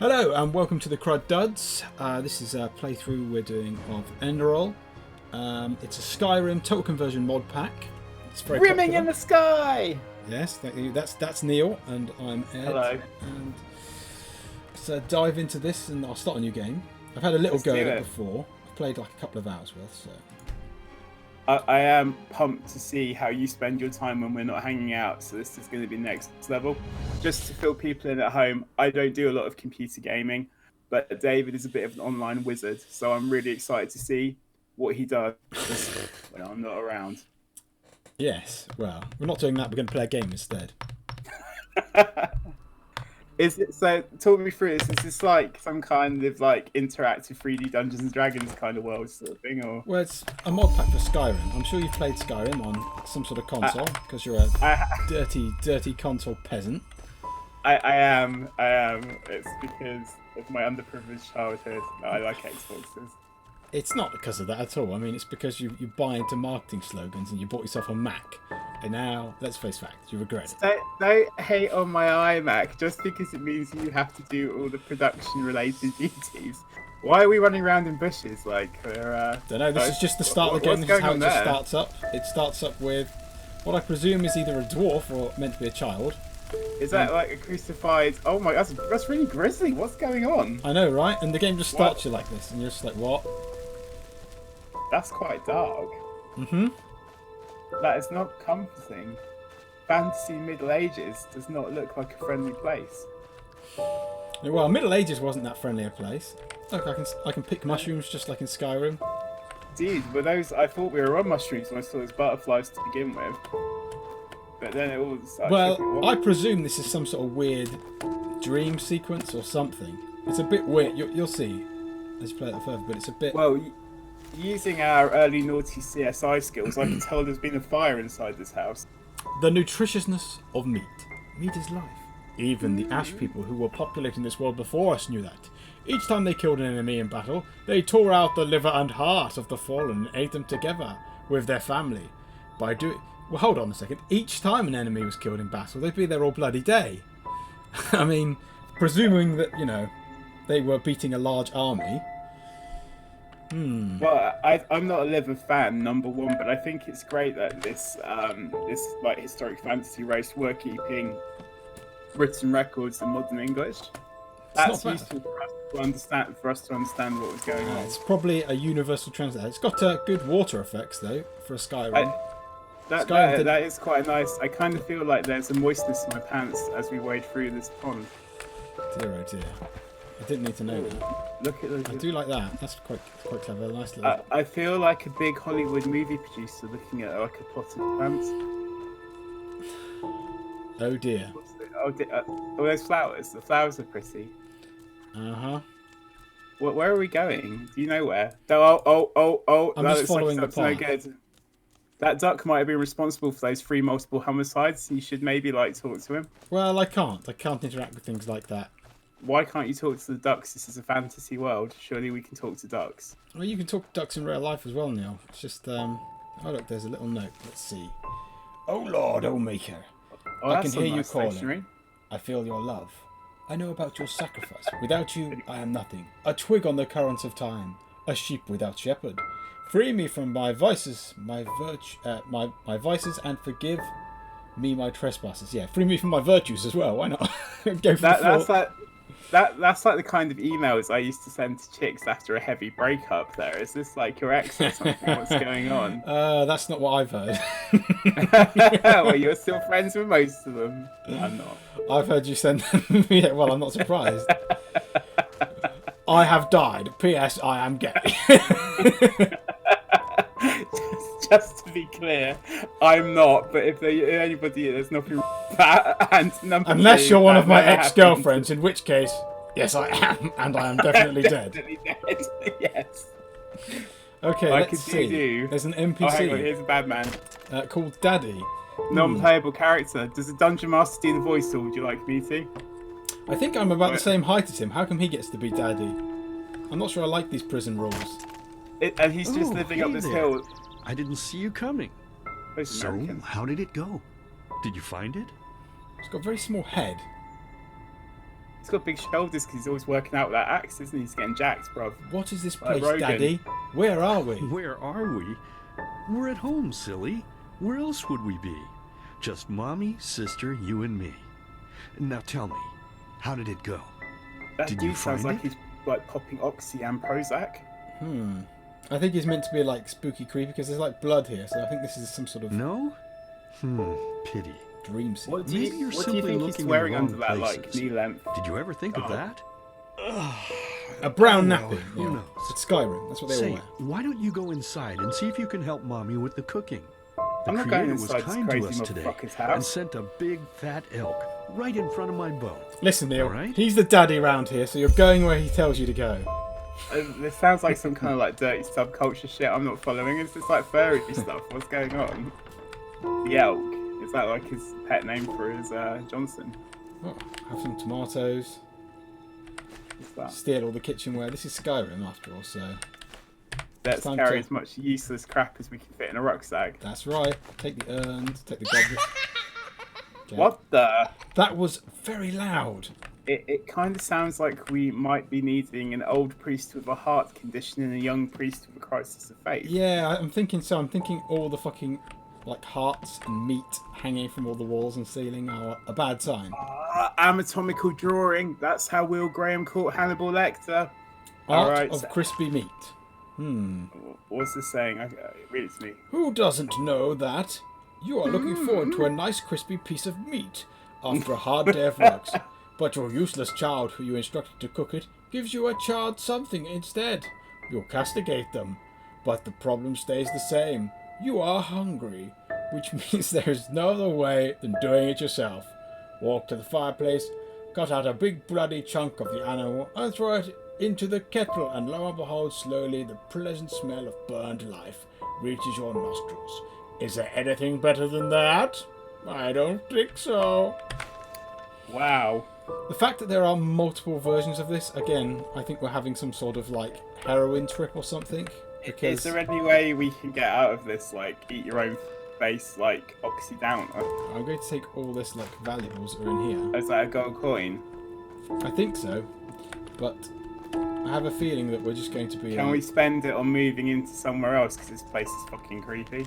Hello and welcome to the Crud Duds. This is a playthrough we're doing of Enderal. It's a Skyrim total conversion mod pack. It's very Rimming popular. in the sky! Yes, thank you. That's Neil and I'm Ed. Hello. And let's dive into this and I'll start a new game. I've had a little go at it before. I've played like a couple of hours worth, so. I am pumped to see how you spend your time when we're not hanging out, so this is going to be next level. Just to fill people in at home, I don't do a lot of computer gaming, but David is a bit of an online wizard, so I'm really excited to see what he does when I'm not around. Yes, well, we're not doing that, we're going to play a game instead. Is it so? Talk me through this. Is this like some kind of like interactive 3D Dungeons and Dragons kind of world sort of thing, or? Well, it's a mod pack for Skyrim. I'm sure you've played Skyrim on some sort of console because you're a dirty console peasant. I am. It's because of my underprivileged childhood that I like Xboxes. It's not because of that at all. I mean, it's because you buy into marketing slogans and you bought yourself a Mac. And now, let's face facts, you regret it. Don't hate on my iMac just because it means you have to do all the production-related duties. Why are we running around in bushes like we're... Don't know, this is just the start of the game. This is how it just starts up. It starts up with what I presume is either a dwarf or meant to be a child. Is that like a crucified... Oh my, that's really grisly. What's going on? I know, right? And the game just starts you like this, and you're just like, what? That's quite dark. Mm-hmm. That is not comforting. Fantasy Middle Ages does not look like a friendly place. Well, Middle Ages wasn't that friendly a place. Look, I can pick mushrooms just like in Skyrim. Dude, but those... I thought we were on mushrooms when I saw those butterflies to begin with. But then it all started... Well, I presume this is some sort of weird dream sequence or something. It's a bit weird. You'll see as you play it further, but it's a bit... Well, using our early naughty CSI skills, I can tell there's been a fire inside this house. The nutritiousness of meat. Meat is life. Even the Ash people who were populating this world before us knew that. Each time they killed an enemy in battle, they tore out the liver and heart of the fallen and ate them together with their family. By doing... Well, hold on a second. Each time an enemy was killed in battle, they'd be there all bloody day. I mean, presuming that, you know, they were beating a large army... Well, I'm not a liver fan, number one, but I think it's great that this like historic fantasy race were keeping written records in modern English. That's useful for us to understand what was going on. It's probably a universal translator. It's got good water effects though for a Skyrim. That is quite nice. I kind of feel like there's a moistness in my pants as we wade through this pond. Dear oh dear. I didn't need to know that. Look at those. I do like that. That's quite clever. Nice little... I feel like a big Hollywood movie producer looking at like a pot of plants. Oh dear. Oh, there's flowers. The flowers are pretty. Uh-huh. Where are we going? Do you know where? Oh! I'm just following the path. No good. That duck might have been responsible for those 3 multiple homicides. You should maybe like talk to him. Well, I can't. I can't interact with things like that. Why can't you talk to the ducks? This is a fantasy world. Surely we can talk to ducks. Well, you can talk to ducks in real life as well, Neil. It's just, oh look, there's a little note. Let's see. Oh Lord, oh Maker. I can hear you calling. I feel your love. I know about your sacrifice. Without you, I am nothing. A twig on the currents of time. A sheep without shepherd. Free me from my vices, my vices, and forgive me my trespasses. Yeah, free me from my virtues as well. Why not? Go for That's like the kind of emails I used to send to chicks after a heavy breakup there. Is this like your ex or something? What's going on? That's not what I've heard. Well, you're still friends with most of them. I'm not. I've heard you send them. Yeah, well, I'm not surprised. I have died. P.S. I am gay. Just to be clear, I'm not, but if anybody, there's nothing wrong with that. And unless you're one of my ex-girlfriends, in which case, yes, I am, and I am definitely dead. Definitely dead. Yes. Okay, let's see. There's an NPC. Oh, hang on, here's a bad man. Called Daddy. Non-playable character. Does the Dungeon Master do the voice, or would you like me to? I think I'm about the same height as him. How come he gets to be Daddy? I'm not sure I like these prison rules. And he's just living up this hill. I didn't see you coming. So, how did it go? Did you find it? It's got a very small head. He's got big shoulders because he's always working out with that axe, isn't he? He's getting jacked, bruv. What is this Like place, Rogan. Daddy? Where are we? Where are we? We're at home, silly. Where else would we be? Just Mommy, sister, you and me. Now tell me, how did it go? That Did dude you sounds find like it? he's like popping Oxy and Prozac. I think he's meant to be like spooky creepy because there's like blood here, so I think this is some sort of No? Pity. dream scene. What do Maybe you, you're what do you simply think looking he's in wearing the under wrong that like places. knee length? Did you ever think of that? A brown well, nappy. who Yeah. knows? It's Skyrim. That's what they all Say, wear. why don't you go inside and see if you can help Mommy with the cooking? The I'm not going Creator was inside this kind to crazy us today motherfucker's and house. sent a big fat elk right in front of my boat. Listen, Neil. All right. He's the daddy around here, so you're going where he tells you to go. This sounds like some kind of like dirty subculture shit I'm not following. It's just like furry stuff. What's going on? The elk. Is that like his pet name for his Johnson? Oh, have some tomatoes. What's that? Steal all the kitchenware. This is Skyrim, after all, so Let's time carry to- as much useless crap as we can fit in a rucksack. that's right. Take the urns. Take the goblet. Okay. What the? That was very loud. It kind of sounds like we might be needing an old priest with a heart condition and a young priest with a crisis of faith. Yeah, I'm thinking so. I'm thinking all the fucking like hearts and meat hanging from all the walls and ceiling are a bad sign. Anatomical drawing. That's how Will Graham caught Hannibal Lecter. Art Alright, of so- crispy meat. What's this saying? Read it to me. Who doesn't know that? You are looking forward to a nice crispy piece of meat after a hard day of work, but your useless child who you instructed to cook it gives you a charred something instead. You'll castigate them, but the problem stays the same. You are hungry, which means there is no other way than doing it yourself. Walk to the fireplace, cut out a big bloody chunk of the animal and throw it into the kettle, and lo and behold, slowly the pleasant smell of burned life reaches your nostrils. Is there anything better than that? I don't think so. Wow. The fact that there are multiple versions of this, again, I think we're having some sort of like heroin trip or something. Because Is there any way we can get out of this, like, eat your own face, like, Oxy Downer? I'm going to take all this like valuables that are in here. Is that a gold coin? I think so, but I have a feeling that we're just going to be. Can we spend it on moving into somewhere else, because this place is fucking creepy?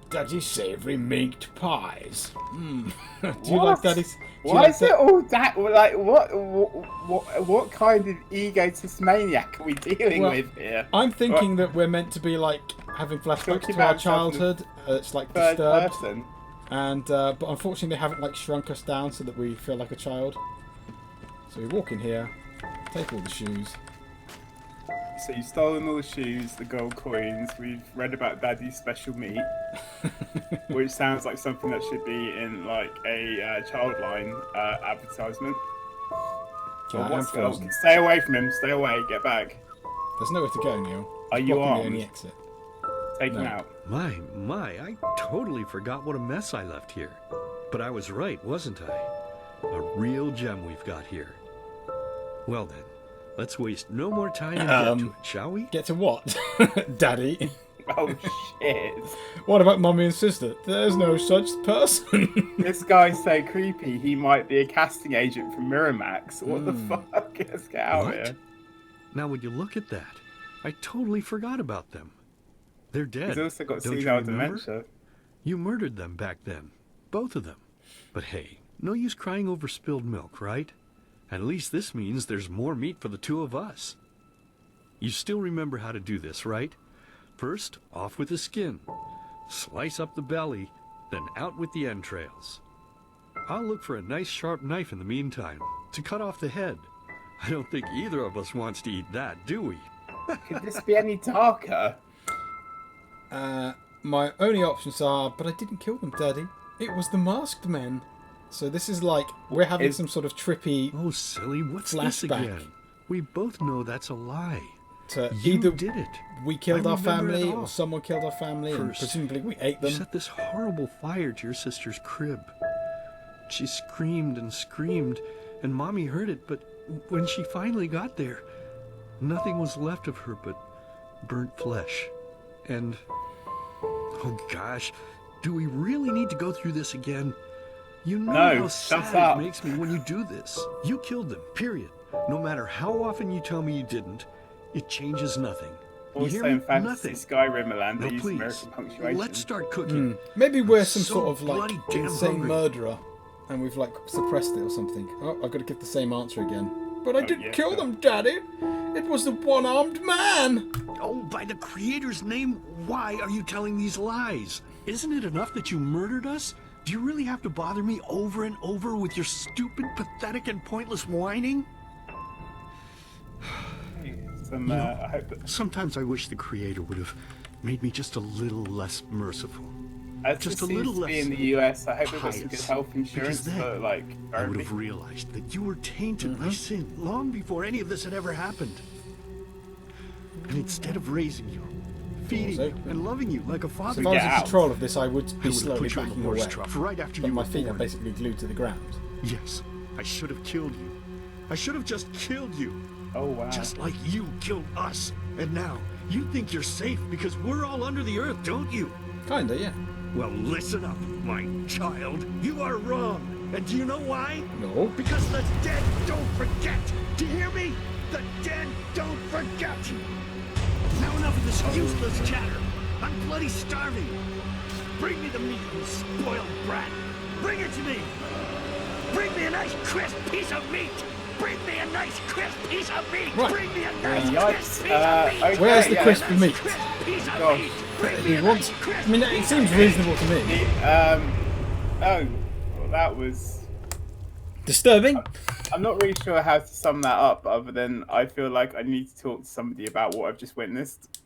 Daddy savoury minked pies. Do you What? like Daddy's? do you Why like is it all that? Like, what kind of egotist maniac are we dealing Well, with here? I'm thinking that we're meant to be like having flashbacks Talking to our about yourself in the childhood. It's like Third disturbed, person. and but unfortunately they haven't like shrunk us down so that we feel like a child. So we walk in here, take all the shoes. So you've stolen all the shoes, the gold coins. We've read about Daddy's special meat, which sounds like something that should be in like a Childline advertisement. Okay, Or I am what's going on? frozen. Stay away from him. Stay away. Get back. There's nowhere to go, Neil. Are you Blocking the armed? only exit. Take him No. out. My, I totally forgot what a mess I left here. But I was right, wasn't I? A real gem we've got here. Well then, let's waste no more time and get to it, shall we? Get to what, Daddy? Oh shit! What about Mummy and Sister? There's no such person. This guy's so creepy. He might be a casting agent from Miramax. What the fuck? Let's get out of What? here. Now would you look at that? I totally forgot about them. They're dead. He's also got Don't you senile remember? dementia. You murdered them back then. Both of them. But hey, no use crying over spilled milk, right? At least this means there's more meat for the two of us. You still remember how to do this, right? First, off with the skin. Slice up the belly, then out with the entrails. I'll look for a nice sharp knife in the meantime, to cut off the head. I don't think either of us wants to eat that, do we? Could this be any darker? My only options are, but I didn't kill them, Daddy. It was the masked men. So this is like, we're having some sort of trippy Oh, silly, what's this Flashback. again? We both know that's a lie. to You either did it. we killed I our remember it family all. or someone killed our family and First, presumably we ate You them. set this horrible fire to your sister's crib. She screamed and screamed, and Mommy heard it, but when she finally got there, nothing was left of her but burnt flesh. And, oh gosh, do we really need to go through this again? You know No, how shut sad up. it makes me when you do this. You killed them, period. No matter how often you tell me you didn't, it changes nothing. You hear Also in me? Fantasy Nothing. Skyrim land, they Now use please, American punctuation. let's start cooking. Maybe we're some so sort of like bloody damn insane hungry. murderer, and we've like suppressed it or something. Oh, I've got to give the same answer again. But I didn't yeah, kill sure. them, Daddy. It was the one-armed man. Oh, by the Creator's name, why are you telling these lies? Isn't it enough that you murdered us? Do you really have to bother me over and over with your stupid, pathetic, and pointless whining? I hope that, Sometimes I wish the Creator would have made me just a little less merciful. as Just this a little seems to less be in the US, I hope they've got some good pious, health insurance because then for like I would therapy. have realized that you were tainted by sin long before any of this had ever happened. And instead of raising you, feeding you, and loving you like a So father, if I was Get in out. control of this, I would I be would have slowly put you in backing the horse away. trough right after But you my were feet are born. basically glued to the ground. Yes, I should have killed you. I should have just killed you. Oh wow. Just like you killed us. And now, you think you're safe because we're all under the earth, don't you? Kinda, yeah. Well, listen up, my child. You are wrong. And do you know why? No. Because the dead don't forget. Do you hear me? The dead don't forget. Now enough of this useless chatter. I'm bloody starving. Bring me the meat, you spoiled brat. Bring it to me. Bring me a nice crisp piece of meat. Bring me a nice crisp piece of meat. Right. Bring me a nice Yikes. crisp piece of meat. Okay, Where's the yeah. crispy meat? Crisp piece of Gosh. meat. Bring me He a wants. nice crisp I mean, it piece seems of meat. reasonable to me. Oh, well, that was. Disturbing. I'm not really sure how to sum that up, other than I feel like I need to talk to somebody about what I've just witnessed.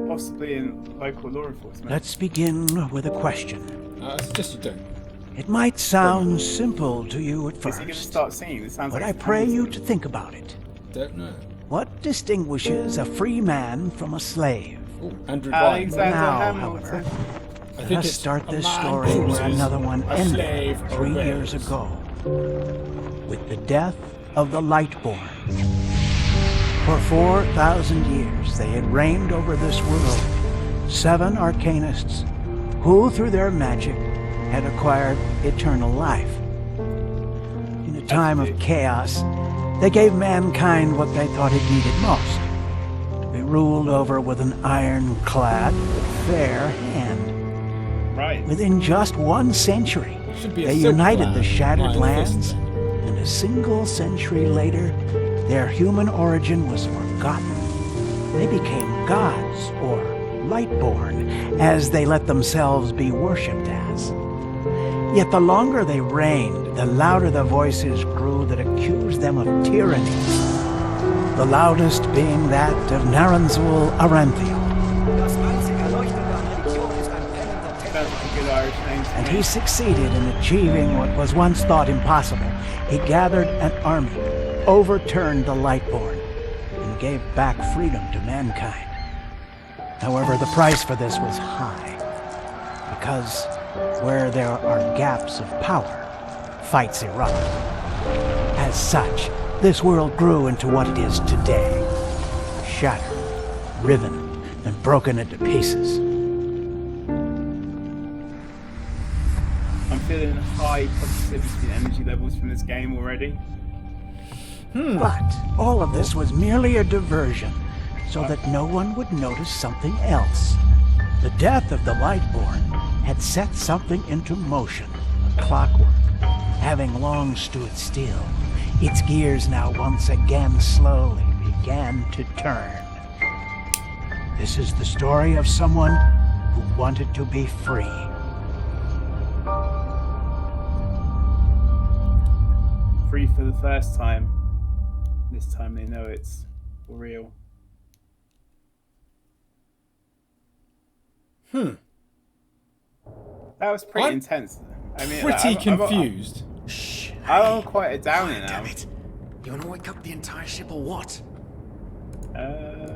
Possibly in local law enforcement. Let's begin with a question. I suggest you don't. It might sound simple to you at Is he going to first, start singing? This sounds but like I pray you to think about it. Don't know. What distinguishes a free man from a slave? Oh, Andrew Ryan. Alexander Now, Hamilton. however, I let think us it's start a this man story where chooses another one a ended slave 3 years obeys. ago, with the death of the Lightborn. For 4,000 years they had reigned over this world, 7 arcanists who, through their magic, had acquired eternal life. In a time of chaos, they gave mankind what they thought it needed most, to be ruled over with an ironclad but fair hand. Right. Within just 1 century, Should be a they silk united plan, the shattered Iron lands, Fist. and a single century later, their human origin was forgotten. They became gods, or Lightborn, as they let themselves be worshipped as. Yet the longer they reigned, the louder the voices grew that accused them of tyranny. The loudest being that of Naranzul Aranthiel. Sounds like a good Irish name to And me. he succeeded in achieving what was once thought impossible. He gathered an army, overturned the Lightborn, and gave back freedom to mankind. However, the price for this was high, because where there are gaps of power, fights erupt. As such, this world grew into what it is today, shattered, riven, and broken into pieces. I'm feeling high positivity and energy levels from this game already. But all of this was merely a diversion, so that no one would notice something else. The death of the Lightborn had set something into motion, a clockwork. Having long stood still, its gears now once again slowly began to turn. This is the story of someone who wanted to be free. Free for the first time. This time they know it's for real. That was pretty I'm intense. I mean, Pretty confused. I'm quite a downer now. Damn it. You want to wake up the entire ship or what?